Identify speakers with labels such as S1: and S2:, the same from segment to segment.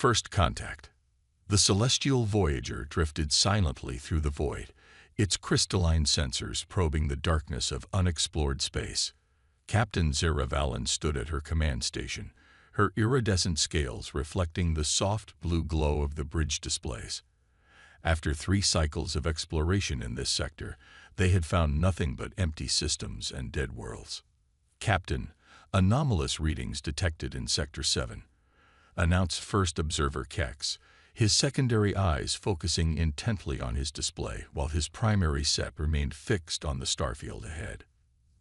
S1: First contact. The celestial Voyager drifted silently through the void, its crystalline sensors probing the darkness of unexplored space. Captain Zara Valen stood at her command station, her iridescent scales reflecting the soft blue glow of the bridge displays. After 3 cycles of exploration in this sector, they had found nothing but empty systems and dead worlds. "Captain, anomalous readings detected in Sector 7," announced First Observer Kex, his secondary eyes focusing intently on his display while his primary set remained fixed on the starfield ahead.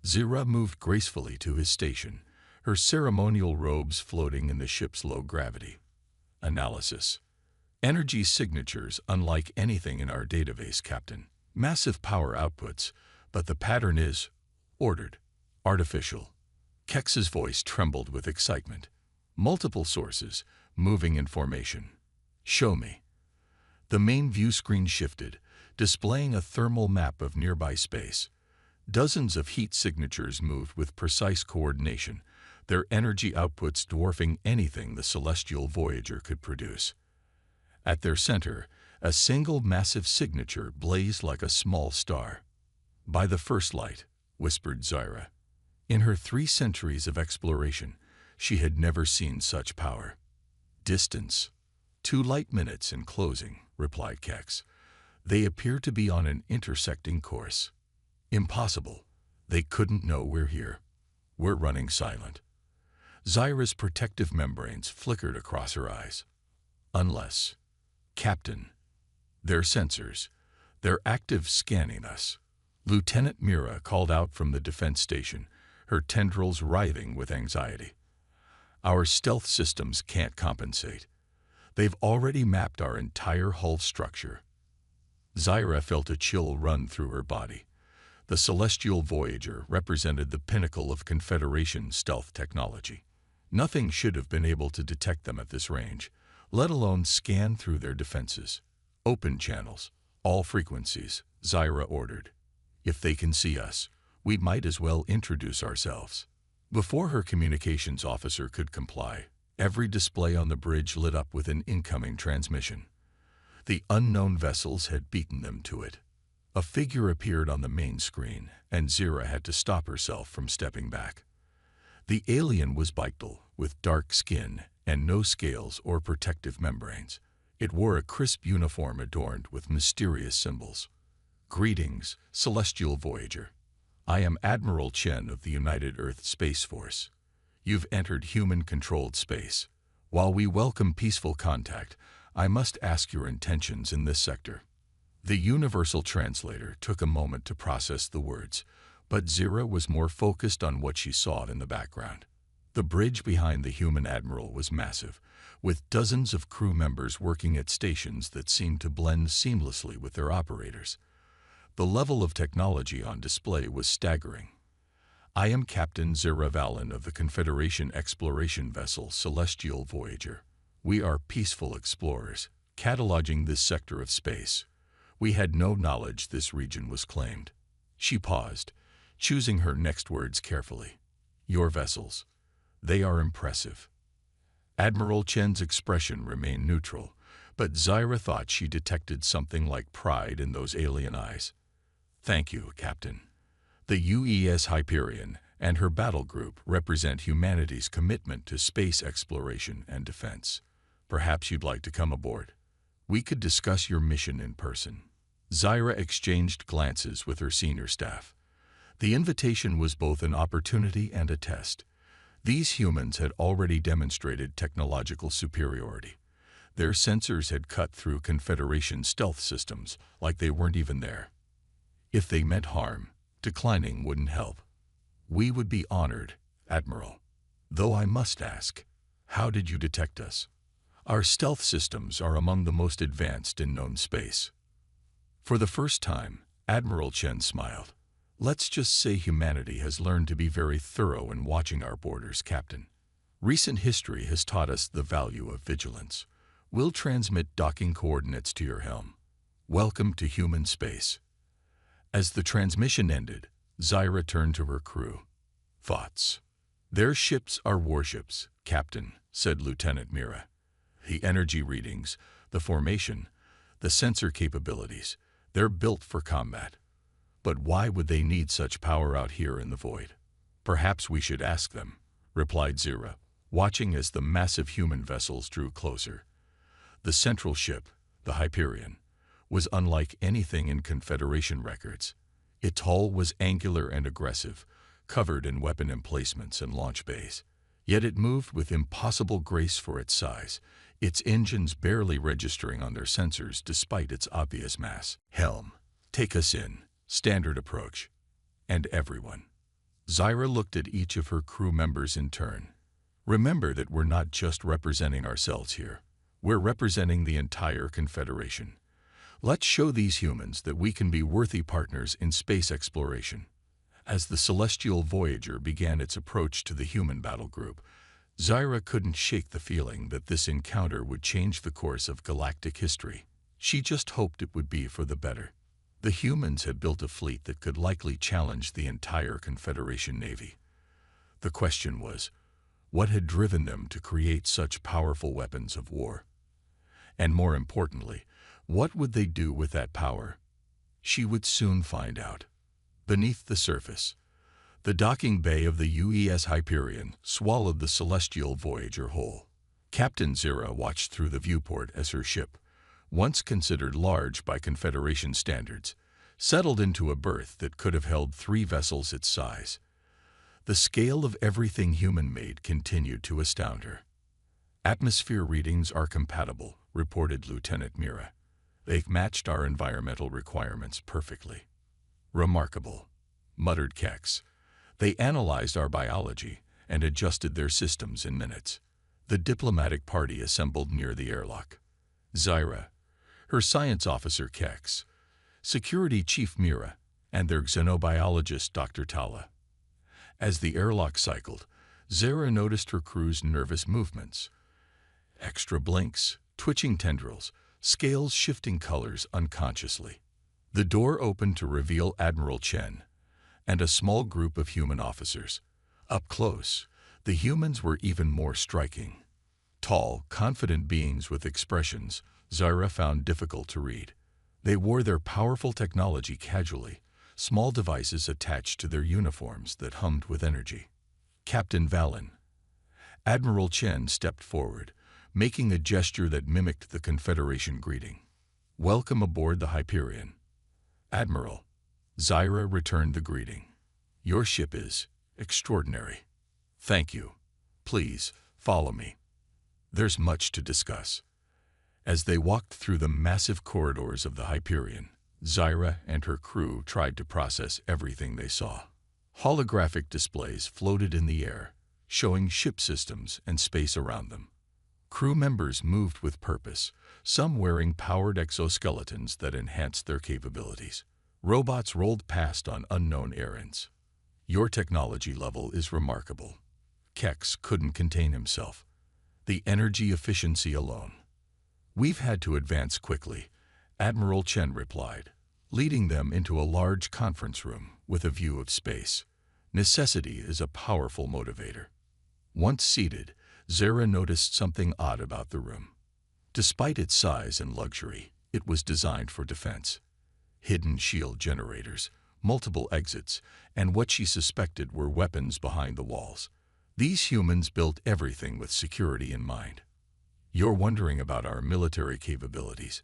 S1: Zira moved gracefully to his station, her ceremonial robes floating in the ship's low gravity. Analysis. Energy signatures unlike anything in our database, Captain. Massive power outputs, but the pattern is ordered, artificial. Kex's voice trembled with excitement. Multiple sources, moving in formation. Show me. The main view screen shifted, displaying a thermal map of nearby space. Dozens of heat signatures moved with precise coordination, their energy outputs dwarfing anything the celestial Voyager could produce. At their center, a single massive signature blazed like a small star. "By the first light," whispered Zira. In her 3 centuries of exploration, she had never seen such power. "Distance. 2 light minutes in closing," replied Kex. "They appear to be on an intersecting course." "Impossible. They couldn't know we're here. We're running silent." Zira's protective membranes flickered across her eyes. "Unless, Captain, their sensors, they're active scanning us." Lieutenant Mira called out from the defense station, her tendrils writhing with anxiety. "Our stealth systems can't compensate. They've already mapped our entire hull structure." Zira felt a chill run through her body. The celestial Voyager represented the pinnacle of Confederation stealth technology. Nothing should have been able to detect them at this range, let alone scan through their defenses. "Open channels, all frequencies," Zira ordered. "If they can see us, we might as well introduce ourselves." Before her communications officer could comply, every display on the bridge lit up with an incoming transmission. The unknown vessels had beaten them to it. A figure appeared on the main screen, and Zira had to stop herself from stepping back. The alien was bipedal, with dark skin and no scales or protective membranes. It wore a crisp uniform adorned with mysterious symbols. "Greetings, Celestial Voyager. I am Admiral Chen of the United Earth Space Force. You've entered human-controlled space. While we welcome peaceful contact, I must ask your intentions in this sector." The universal translator took a moment to process the words, but Zira was more focused on what she saw in the background. The bridge behind the human admiral was massive, with dozens of crew members working at stations that seemed to blend seamlessly with their operators. The level of technology on display was staggering. "I am Captain Zira Valen of the Confederation exploration vessel Celestial Voyager. We are peaceful explorers, cataloging this sector of space. We had no knowledge this region was claimed." She paused, choosing her next words carefully. "Your vessels. They are impressive." Admiral Chen's expression remained neutral, but Zira thought she detected something like pride in those alien eyes. "Thank you, Captain. The UES Hyperion and her battle group represent humanity's commitment to space exploration and defense. Perhaps you'd like to come aboard. We could discuss your mission in person." Zira exchanged glances with her senior staff. The invitation was both an opportunity and a test. These humans had already demonstrated technological superiority. Their sensors had cut through Confederation stealth systems like they weren't even there. If they meant harm, declining wouldn't help. "We would be honored, Admiral. Though I must ask, how did you detect us? Our stealth systems are among the most advanced in known space." For the first time, Admiral Chen smiled. "Let's just say humanity has learned to be very thorough in watching our borders, Captain. Recent history has taught us the value of vigilance. We'll transmit docking coordinates to your helm. Welcome to human space." As the transmission ended, Zira turned to her crew. "Thoughts?" "Their ships are warships, Captain," said Lieutenant Mira. The energy readings, the formation, the sensor capabilities, they're built for combat. But why would they need such power out here in the void? Perhaps we should ask them, replied Zira, watching as the massive human vessels drew closer. The central ship, the Hyperion, was unlike anything in Confederation records. Its hull was angular and aggressive, covered in weapon emplacements and launch bays. Yet it moved with impossible grace for its size, its engines barely registering on their sensors despite its obvious mass. Helm, take us in. Standard approach. And everyone. Zira looked at each of her crew members in turn. Remember that we're not just representing ourselves here. We're representing the entire Confederation. Let's show these humans that we can be worthy partners in space exploration. As the celestial Voyager began its approach to the human battle group, Zira couldn't shake the feeling that this encounter would change the course of galactic history. She just hoped it would be for the better. The humans had built a fleet that could likely challenge the entire Confederation Navy. The question was, what had driven them to create such powerful weapons of war? And more importantly, what would they do with that power? She would soon find out. Beneath the surface, the docking bay of the UES Hyperion swallowed the celestial Voyager whole. Captain Zira watched through the viewport as her ship, once considered large by Confederation standards, settled into a berth that could have held 3 vessels its size. The scale of everything human-made continued to astound her. Atmosphere readings are compatible, reported Lieutenant Mira. They've matched our environmental requirements perfectly. Remarkable, muttered Kex. They analyzed our biology and adjusted their systems in minutes. The diplomatic party assembled near the airlock. Zira, her science officer Kex, security chief Mira, and their xenobiologist Dr. Tala. As the airlock cycled, Zira noticed her crew's nervous movements. Extra blinks, twitching tendrils, scales shifting colors unconsciously. The door opened to reveal Admiral Chen and a small group of human officers. Up close, the humans were even more striking. Tall, confident beings with expressions Zira found difficult to read. They wore their powerful technology casually, small devices attached to their uniforms that hummed with energy. Captain Valen. Admiral Chen stepped forward, making a gesture that mimicked the Confederation greeting. Welcome aboard the Hyperion. Admiral. Zira returned the greeting. Your ship is extraordinary. Thank you. Please, follow me. There's much to discuss. As they walked through the massive corridors of the Hyperion, Zira and her crew tried to process everything they saw. Holographic displays floated in the air, showing ship systems and space around them. Crew members moved with purpose, some wearing powered exoskeletons that enhanced their capabilities. Robots rolled past on unknown errands. Your technology level is remarkable. Kex couldn't contain himself. The energy efficiency alone. We've had to advance quickly, Admiral Chen replied, leading them into a large conference room with a view of space. Necessity is a powerful motivator. Once seated, Zira noticed something odd about the room. Despite its size and luxury, it was designed for defense. Hidden shield generators, multiple exits, and what she suspected were weapons behind the walls. These humans built everything with security in mind. You're wondering about our military capabilities,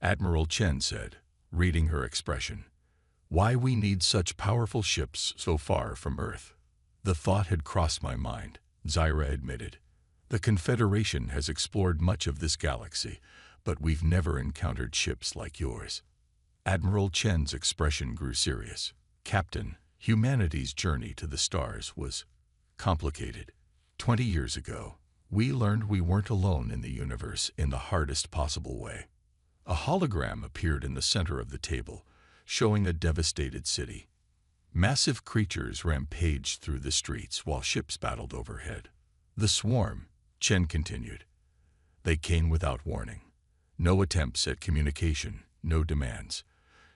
S1: Admiral Chen said, reading her expression. Why we need such powerful ships so far from Earth. The thought had crossed my mind, Zira admitted. The Confederation has explored much of this galaxy, but we've never encountered ships like yours. Admiral Chen's expression grew serious. Captain, humanity's journey to the stars was complicated. 20 years ago, we learned we weren't alone in the universe in the hardest possible way. A hologram appeared in the center of the table, showing a devastated city. Massive creatures rampaged through the streets while ships battled overhead. The swarm, Chen continued. They came without warning. No attempts at communication, no demands.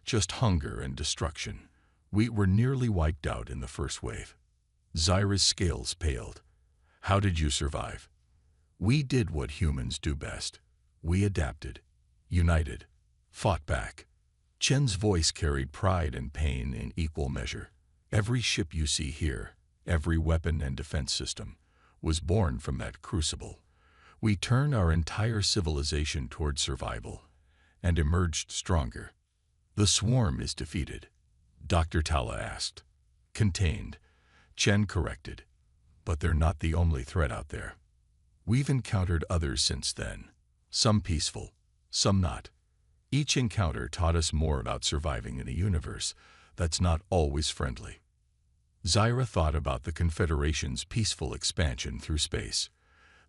S1: Just hunger and destruction. We were nearly wiped out in the first wave. Zira's scales paled. How did you survive? We did what humans do best. We adapted, united, fought back. Chen's voice carried pride and pain in equal measure. Every ship you see here, every weapon and defense system, was born from that crucible. We turned our entire civilization toward survival and emerged stronger. The swarm is defeated, Dr. Tala asked. Contained, Chen corrected. But they're not the only threat out there. We've encountered others since then, some peaceful, some not. Each encounter taught us more about surviving in a universe that's not always friendly. Zyra thought about the Confederation's peaceful expansion through space.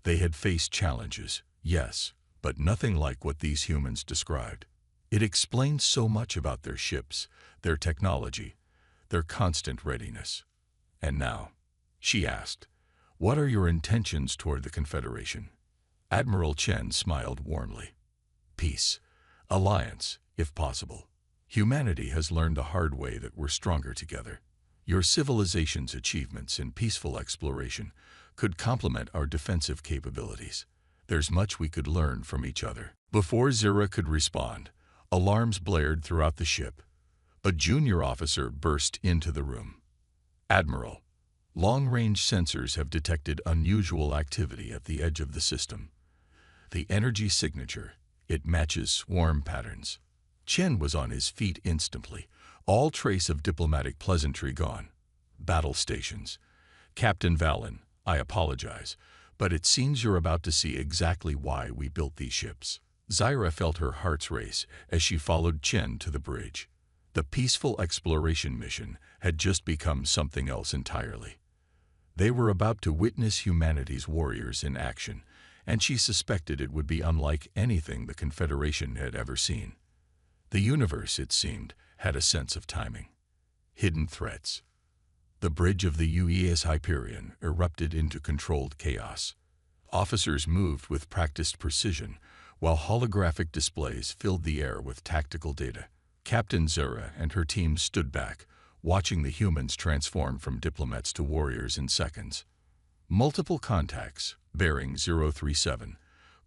S1: They had faced challenges, yes, but nothing like what these humans described. It explained so much about their ships, their technology, their constant readiness. And now, she asked, what are your intentions toward the Confederation? Admiral Chen smiled warmly. Peace. Alliance, if possible. Humanity has learned the hard way that we're stronger together. Your civilization's achievements in peaceful exploration could complement our defensive capabilities. There's much we could learn from each other. Before Zyra could respond, alarms blared throughout the ship. A junior officer burst into the room. Admiral, long-range sensors have detected unusual activity at the edge of the system. The energy signature, it matches swarm patterns. Chen was on his feet instantly, all trace of diplomatic pleasantry gone. Battle stations. Captain Valen, I apologize, but it seems you're about to see exactly why we built these ships. Zyra felt her heart's race as she followed Chen to the bridge. The peaceful exploration mission had just become something else entirely. They were about to witness humanity's warriors in action, and she suspected it would be unlike anything the Confederation had ever seen. The universe, it seemed, had a sense of timing. Hidden threats. The bridge of the UES Hyperion erupted into controlled chaos. Officers moved with practiced precision, while holographic displays filled the air with tactical data. Captain Zyra and her team stood back, watching the humans transform from diplomats to warriors in seconds. Multiple contacts, bearing 037,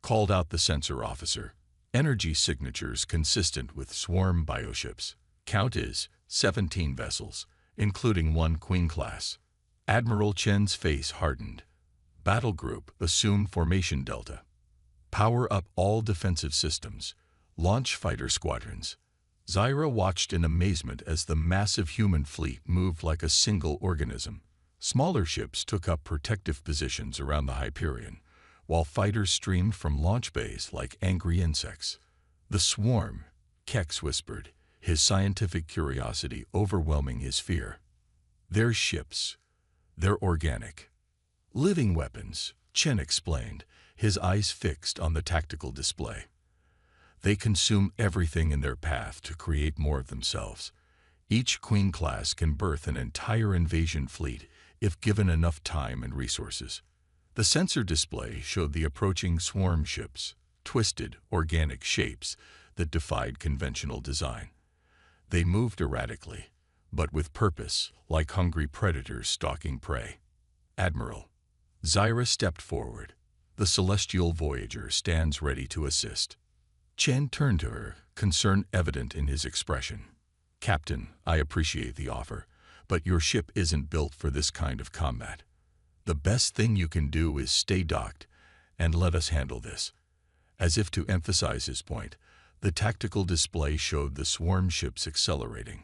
S1: called out the sensor officer. Energy signatures consistent with swarm bioships. Count is 17 vessels, including one Queen class. Admiral Chen's face hardened. Battle group, assume formation Delta. Power up all defensive systems. Launch fighter squadrons. Zyra watched in amazement as the massive human fleet moved like a single organism. Smaller ships took up protective positions around the Hyperion, while fighters streamed from launch bays like angry insects. The swarm, Kex whispered, his scientific curiosity overwhelming his fear. They're ships. They're organic. Living weapons, Chen explained, his eyes fixed on the tactical display. They consume everything in their path to create more of themselves. Each Queen class can birth an entire invasion fleet if given enough time and resources. The sensor display showed the approaching swarm ships, twisted, organic shapes that defied conventional design. They moved erratically, but with purpose, like hungry predators stalking prey. Admiral. Zyra stepped forward. The celestial voyager stands ready to assist. Chen turned to her, concern evident in his expression. Captain, I appreciate the offer, but your ship isn't built for this kind of combat. The best thing you can do is stay docked and let us handle this. As if to emphasize his point, the tactical display showed the swarm ships accelerating,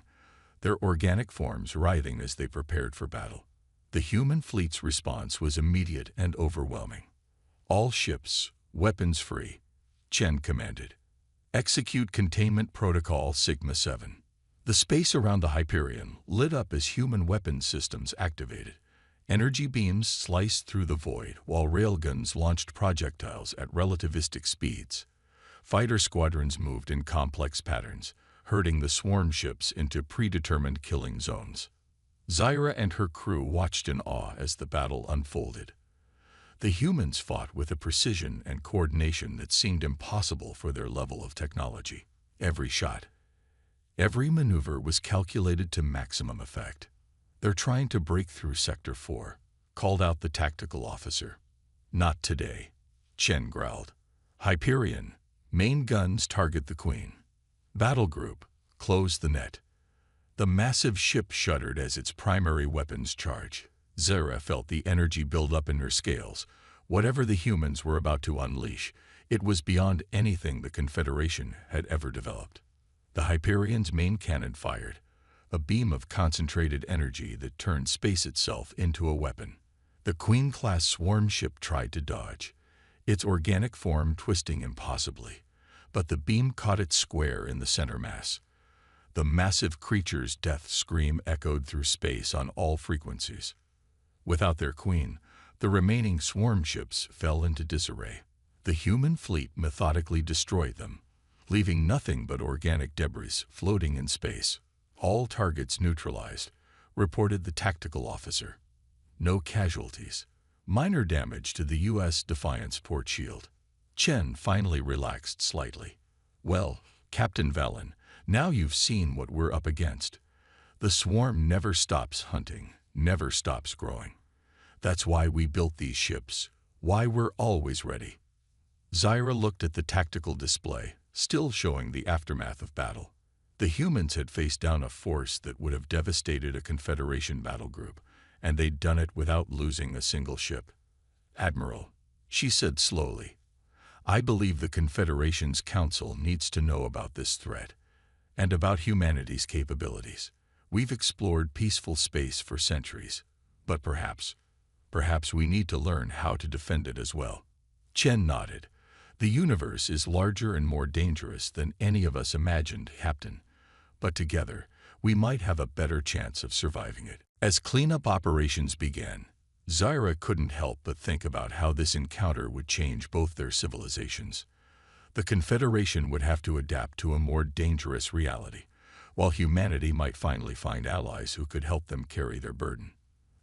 S1: their organic forms writhing as they prepared for battle. The human fleet's response was immediate and overwhelming. All ships, weapons free, Chen commanded. Execute Containment Protocol Sigma-7. The space around the Hyperion lit up as human weapons systems activated. Energy beams sliced through the void while railguns launched projectiles at relativistic speeds. Fighter squadrons moved in complex patterns, herding the swarm ships into predetermined killing zones. Zyra and her crew watched in awe as the battle unfolded. The humans fought with a precision and coordination that seemed impossible for their level of technology. Every shot, every maneuver was calculated to maximum effect. They're trying to break through Sector 4, called out the tactical officer. Not today, Chen growled. Hyperion, main guns target the Queen. Battle group, close the net. The massive ship shuddered as its primary weapons charged. Zara felt the energy build up in her scales. Whatever the humans were about to unleash, it was beyond anything the Confederation had ever developed. The Hyperion's main cannon fired, a beam of concentrated energy that turned space itself into a weapon. The Queen-class swarm ship tried to dodge, its organic form twisting impossibly, but the beam caught it square in the center mass. The massive creature's death scream echoed through space on all frequencies. Without their queen, the remaining swarm ships fell into disarray. The human fleet methodically destroyed them, leaving nothing but organic debris floating in space. All targets neutralized, reported the tactical officer. No casualties. Minor damage to the U.S. Defiance port shield. Chen finally relaxed slightly. Well, Captain Valen, now you've seen what we're up against. The swarm never stops hunting, never stops growing. That's why we built these ships, why we're always ready. Zyra looked at the tactical display, still showing the aftermath of battle. The humans had faced down a force that would have devastated a Confederation battle group, and they'd done it without losing a single ship. Admiral, she said slowly, I believe the Confederation's council needs to know about this threat, and about humanity's capabilities. We've explored peaceful space for centuries, but perhaps we need to learn how to defend it as well. Chen nodded. The universe is larger and more dangerous than any of us imagined, Captain, but together we might have a better chance of surviving it. As cleanup operations began, Zyra couldn't help but think about how this encounter would change both their civilizations. The Confederation would have to adapt to a more dangerous reality, while humanity might finally find allies who could help them carry their burden.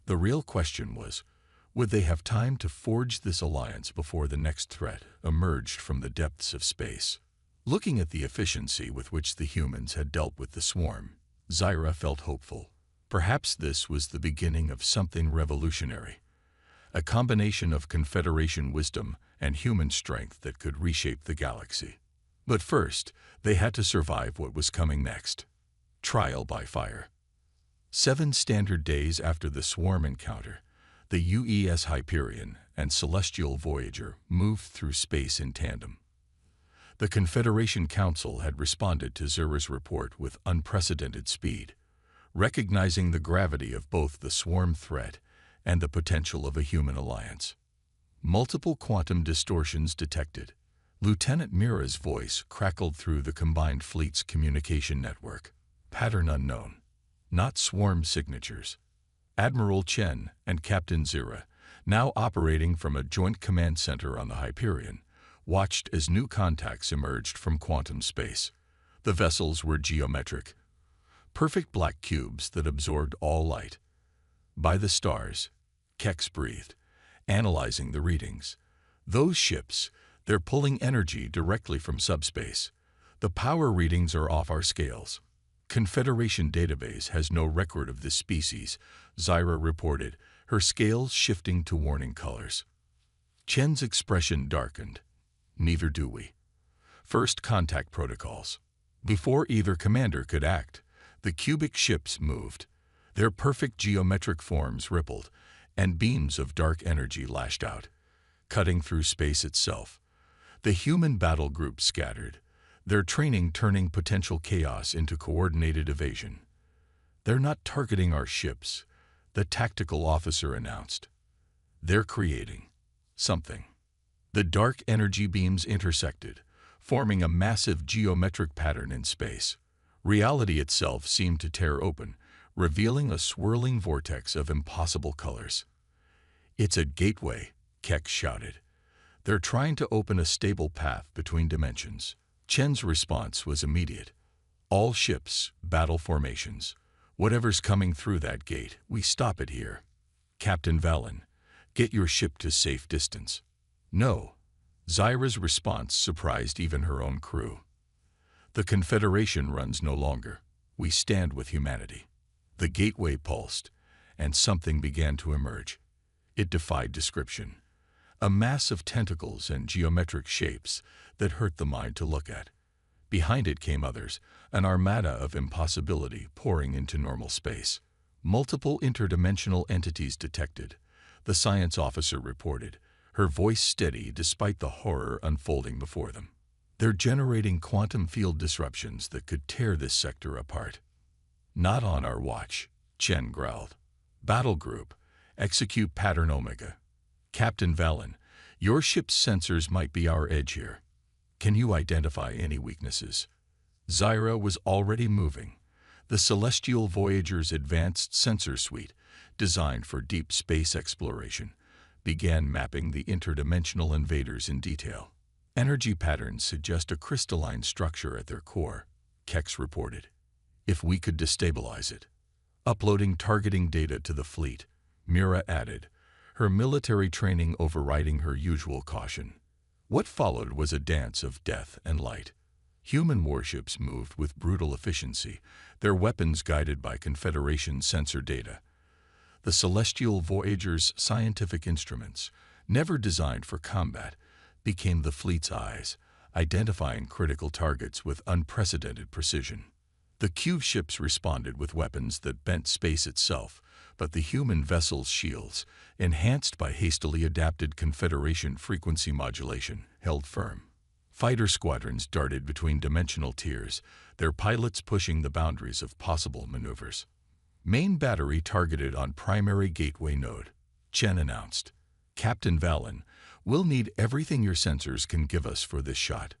S1: The real question was, would they have time to forge this alliance before the next threat emerged from the depths of space? Looking at the efficiency with which the humans had dealt with the swarm, Zyra felt hopeful. Perhaps this was the beginning of something revolutionary, a combination of Confederation wisdom and human strength that could reshape the galaxy. But first, they had to survive what was coming next. Trial by fire. 7 standard days after the swarm encounter, the UES Hyperion and Celestial Voyager moved through space in tandem. The Confederation Council had responded to Zura's report with unprecedented speed, recognizing the gravity of both the swarm threat and the potential of a human alliance. Multiple quantum distortions detected. Lieutenant Mira's voice crackled through the combined fleet's communication network. Pattern unknown. Not swarm signatures. Admiral Chen and Captain Zira, now operating from a joint command center on the Hyperion, watched as new contacts emerged from quantum space. The vessels were geometric, perfect black cubes that absorbed all light. By the stars, Kex breathed, analyzing the readings. Those ships, they're pulling energy directly from subspace. The power readings are off our scales. Confederation database has no record of this species, Zyra reported, her scales shifting to warning colors. Chen's expression darkened. Neither do we. First contact protocols. Before either commander could act, the cubic ships moved. Their perfect geometric forms rippled, and beams of dark energy lashed out, cutting through space itself. The human battle group scattered, their training turning potential chaos into coordinated evasion. They're not targeting our ships, the tactical officer announced. They're creating something. The dark energy beams intersected, forming a massive geometric pattern in space. Reality itself seemed to tear open, revealing a swirling vortex of impossible colors. It's a gateway, Kex shouted. They're trying to open a stable path between dimensions. Chen's response was immediate. All ships, battle formations. Whatever's coming through that gate, we stop it here. Captain Valen, get your ship to safe distance. No. Zyra's response surprised even her own crew. The Confederation runs no longer. We stand with humanity. The gateway pulsed, and something began to emerge. It defied description. a mass of tentacles and geometric shapes that hurt the mind to look at. Behind it came others, an armada of impossibility pouring into normal space. Multiple interdimensional entities detected, the science officer reported, her voice steady despite the horror unfolding before them. They're generating quantum field disruptions that could tear this sector apart. Not on our watch, Chen growled. Battle Group, execute Pattern Omega. Captain Valen, your ship's sensors might be our edge here. Can you identify any weaknesses? Zyra was already moving. The Celestial Voyager's advanced sensor suite, designed for deep space exploration, began mapping the interdimensional invaders in detail. Energy patterns suggest a crystalline structure at their core, Kex reported. If we could destabilize it. Uploading targeting data to the fleet, Mira added, her military training overriding her usual caution. What followed was a dance of death and light. Human warships moved with brutal efficiency, their weapons guided by Confederation sensor data. The Celestial Voyager's scientific instruments, never designed for combat, became the fleet's eyes, identifying critical targets with unprecedented precision. The Q ships responded with weapons that bent space itself, but the human vessel's shields, enhanced by hastily adapted Confederation frequency modulation, held firm. Fighter squadrons darted between dimensional tiers, their pilots pushing the boundaries of possible maneuvers. Main battery targeted on primary gateway node, Chen announced. Captain Valen, we'll need everything your sensors can give us for this shot.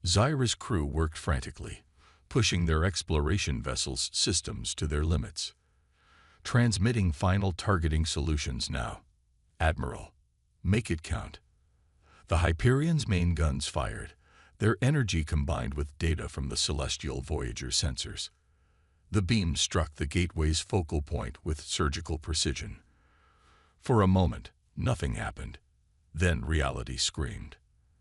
S1: Zyra's crew worked frantically, pushing their exploration vessel's systems to their limits. Transmitting final targeting solutions now. Admiral, make it count. The Hyperion's main guns fired, their energy combined with data from the Celestial Voyager sensors. The beam struck the gateway's focal point with surgical precision. For a moment, nothing happened. Then reality screamed.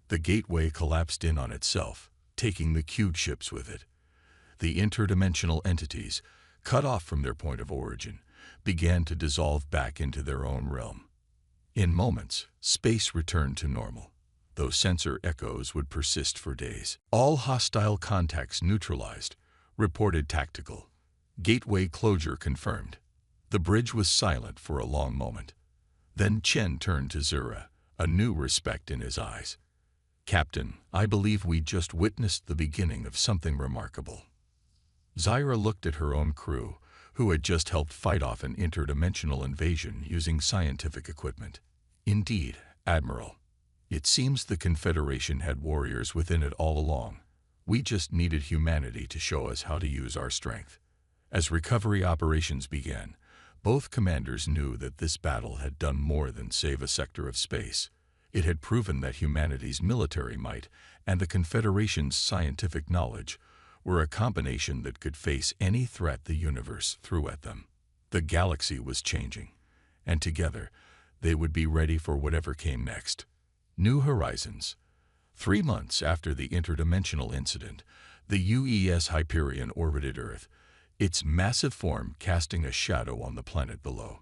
S1: The gateway collapsed in on itself, taking the cube ships with it. The interdimensional entities, cut off from their point of origin, began to dissolve back into their own realm. In moments, space returned to normal, though sensor echoes would persist for days. All hostile contacts neutralized, reported Tactical. Gateway closure confirmed. The bridge was silent for a long moment. Then Chen turned to Zura, a new respect in his eyes. Captain, I believe we just witnessed the beginning of something remarkable. Zyra looked at her own crew, who had just helped fight off an interdimensional invasion using scientific equipment. Indeed, Admiral. It seems the Confederation had warriors within it all along. We just needed humanity to show us how to use our strength. As recovery operations began, both commanders knew that this battle had done more than save a sector of space. It had proven that humanity's military might and the Confederation's scientific knowledge were a combination that could face any threat the universe threw at them. The galaxy was changing, and together they would be ready for whatever came next. New horizons. 3 months after the interdimensional incident, the UES Hyperion orbited Earth, its massive form casting a shadow on the planet below.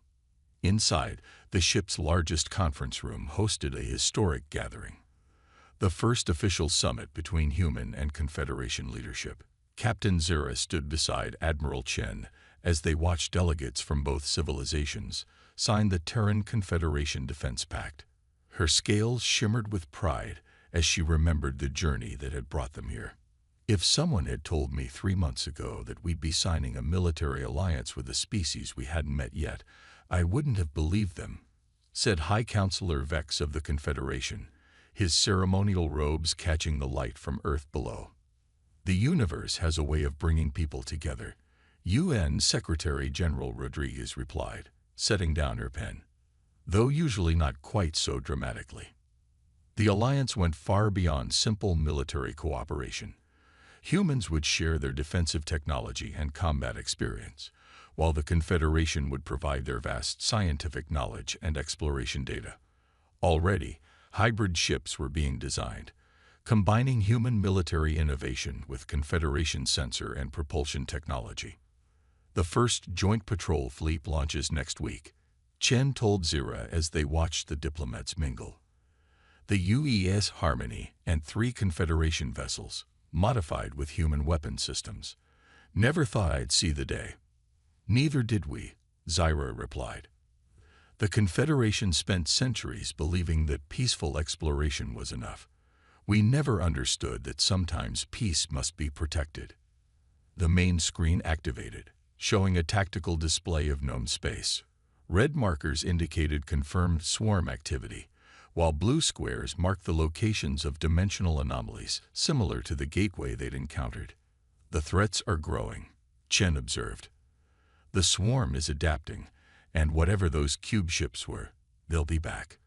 S1: Inside, the ship's largest conference room hosted a historic gathering. The first official summit between human and Confederation leadership. Captain Zira stood beside Admiral Chen as they watched delegates from both civilizations sign the Terran Confederation Defense Pact. Her scales shimmered with pride as she remembered the journey that had brought them here. If someone had told me 3 months ago that we'd be signing a military alliance with a species we hadn't met yet, I wouldn't have believed them, said High Counselor Vex of the Confederation, his ceremonial robes catching the light from Earth below. The universe has a way of bringing people together, UN Secretary General Rodriguez replied, setting down her pen, though usually not quite so dramatically. The alliance went far beyond simple military cooperation. Humans would share their defensive technology and combat experience, while the Confederation would provide their vast scientific knowledge and exploration data. Already, hybrid ships were being designed, combining human military innovation with Confederation sensor and propulsion technology. The first joint patrol fleet launches next week, Chen told Zira as they watched the diplomats mingle. the UES Harmony and 3 Confederation vessels, modified with human weapon systems. Never thought I'd see the day. Neither did we, Zyra replied. The Confederation spent centuries believing that peaceful exploration was enough. We never understood that sometimes peace must be protected. The main screen activated, showing a tactical display of known space. Red markers indicated confirmed swarm activity, while blue squares marked the locations of dimensional anomalies similar to the gateway they'd encountered. The threats are growing, Chen observed. The swarm is adapting, and whatever those cube ships were, they'll be back.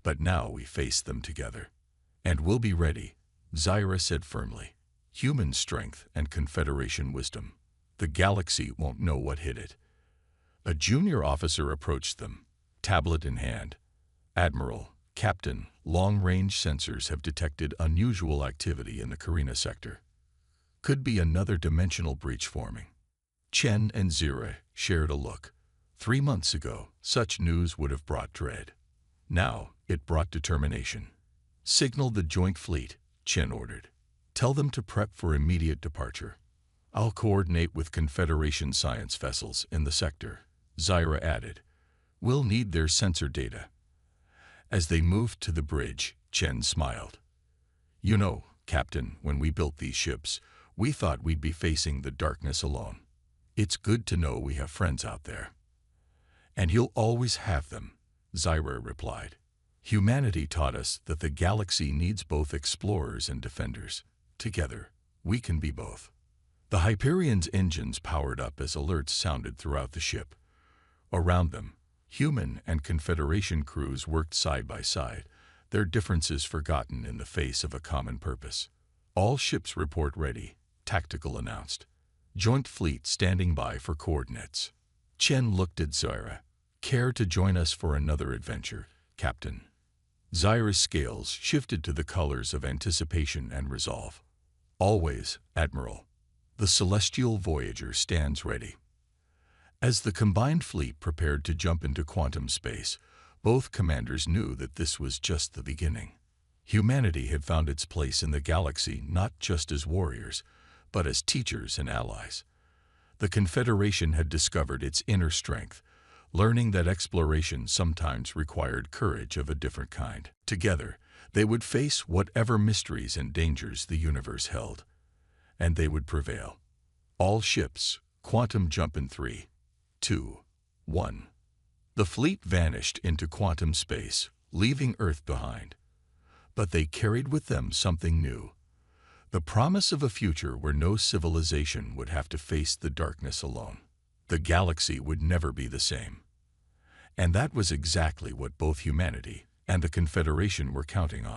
S1: But now we face them together. And we'll be ready, Zyra said firmly. Human strength and Confederation wisdom. The galaxy won't know what hit it. A junior officer approached them, tablet in hand. Admiral, Captain, long-range sensors have detected unusual activity in the Carina sector. Could be another dimensional breach forming. Chen and Zyra shared a look. 3 months ago, such news would have brought dread. Now, it brought determination. Signal the joint fleet, Chen ordered. Tell them to prep for immediate departure. I'll coordinate with Confederation science vessels in the sector, Zyra added. We'll need their sensor data. As they moved to the bridge, Chen smiled. You know, Captain, when we built these ships, we thought we'd be facing the darkness alone. It's good to know we have friends out there. And you'll always have them, Zyra replied. Humanity taught us that the galaxy needs both explorers and defenders. Together, we can be both. The Hyperion's engines powered up as alerts sounded throughout the ship. Around them, human and Confederation crews worked side by side, their differences forgotten in the face of a common purpose. All ships report ready, Tactical announced. Joint fleet standing by for coordinates. Chen looked at Zyra. Care to join us for another adventure, Captain? Zyra's scales shifted to the colors of anticipation and resolve. Always, Admiral. The Celestial Voyager stands ready. As the combined fleet prepared to jump into quantum space, both commanders knew that this was just the beginning. Humanity had found its place in the galaxy not just as warriors, but as teachers and allies. The Confederation had discovered its inner strength, learning that exploration sometimes required courage of a different kind. Together, they would face whatever mysteries and dangers the universe held, and they would prevail. All ships, quantum jump in 3, 2, 1. The fleet vanished into quantum space, leaving Earth behind. But they carried with them something new. The promise of a future where no civilization would have to face the darkness alone. The galaxy would never be the same. And that was exactly what both humanity and the Confederation were counting on.